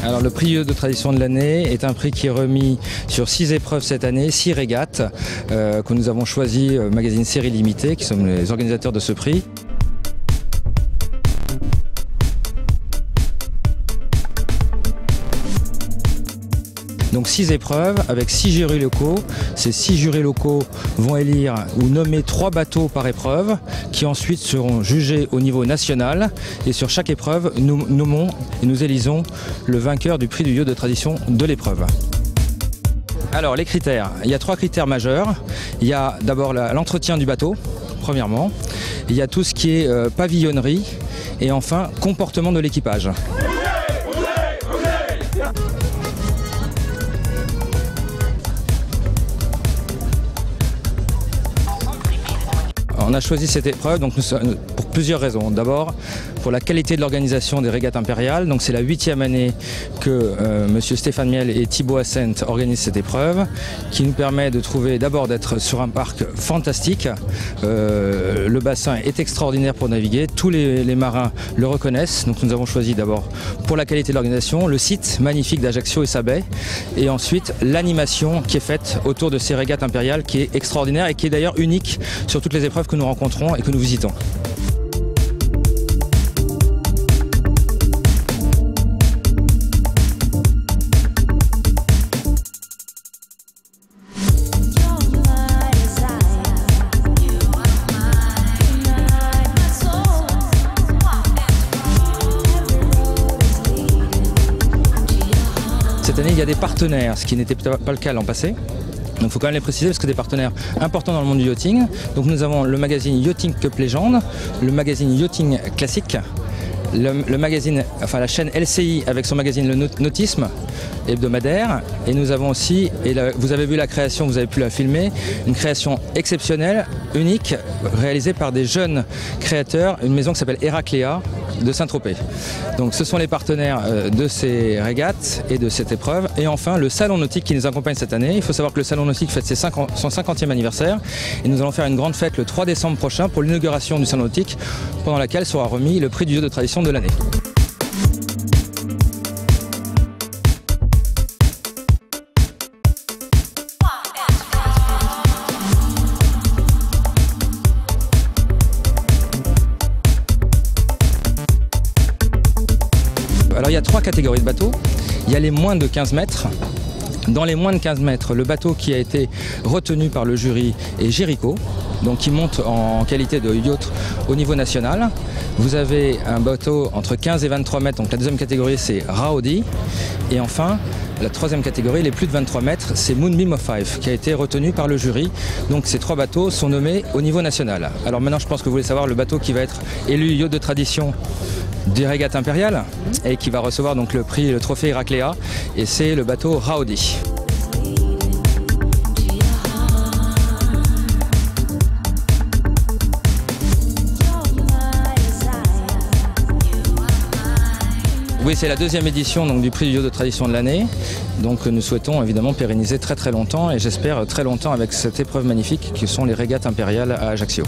Alors le prix de tradition de l'année est un prix qui est remis sur 6 épreuves cette année, 6 régates que nous avons choisi Magazine Série Limitée, qui sommes les organisateurs de ce prix. Donc 6 épreuves avec 6 jurys locaux. Ces 6 jurys locaux vont élire ou nommer 3 bateaux par épreuve qui ensuite seront jugés au niveau national. Et sur chaque épreuve, nous nommons et nous élisons le vainqueur du prix du yacht de tradition de l'épreuve. Alors les critères, il y a 3 critères majeurs. Il y a d'abord l'entretien du bateau, premièrement. Il y a tout ce qui est pavillonnerie et enfin comportement de l'équipage. On a choisi cette épreuve pour plusieurs raisons. D'abord, pour la qualité de l'organisation des régates impériales. Donc c'est la 8e année que monsieur Stéphane Miel et Thibaut Assent organisent cette épreuve, qui nous permet de trouver d'abord d'être sur un parc fantastique. Le bassin est extraordinaire pour naviguer. Tous les marins le reconnaissent. Donc nous avons choisi d'abord pour la qualité de l'organisation, le site magnifique d'Ajaccio et sa baie, et ensuite l'animation qui est faite autour de ces régates impériales, qui est extraordinaire et qui est d'ailleurs unique sur toutes les épreuves que nous rencontrons et que nous visitons. Cette année, il y a des partenaires, ce qui n'était pas le cas l'an passé. Donc il faut quand même les préciser parce que des partenaires importants dans le monde du yachting. Donc nous avons le magazine Yachting Cup Légende, le magazine Yachting Classique, le magazine, enfin la chaîne LCI avec son magazine Le Nautisme hebdomadaire, et nous avons aussi, et là, vous avez vu la création, vous avez pu la filmer, une création exceptionnelle, unique, réalisée par des jeunes créateurs, une maison qui s'appelle Héracléa de Saint-Tropez. Donc ce sont les partenaires de ces régates et de cette épreuve. Et enfin le salon nautique qui nous accompagne cette année. Il faut savoir que le salon nautique fête son 50e anniversaire, et nous allons faire une grande fête le 3 décembre prochain pour l'inauguration du salon nautique, pendant laquelle sera remis le prix du yacht de tradition de l'année. Alors il y a 3 catégories de bateaux. Il y a les moins de 15 mètres. Dans les moins de 15 mètres, le bateau qui a été retenu par le jury est Jericho, donc qui monte en qualité de yacht au niveau national. Vous avez un bateau entre 15 et 23 mètres, donc la deuxième catégorie c'est Rowdy. Et enfin, la troisième catégorie, les plus de 23 mètres, c'est Moonbeam of Five, qui a été retenu par le jury. Donc ces 3 bateaux sont nommés au niveau national. Alors maintenant, je pense que vous voulez savoir le bateau qui va être élu yacht de tradition des régates impériales et qui va recevoir donc le prix, le trophée Héracléa, et c'est le bateau Rowdy. Oui, c'est la 2e édition donc, du prix du yacht de tradition de l'année. Donc nous souhaitons évidemment pérenniser très longtemps, et j'espère très longtemps avec cette épreuve magnifique que sont les régates impériales à Ajaccio.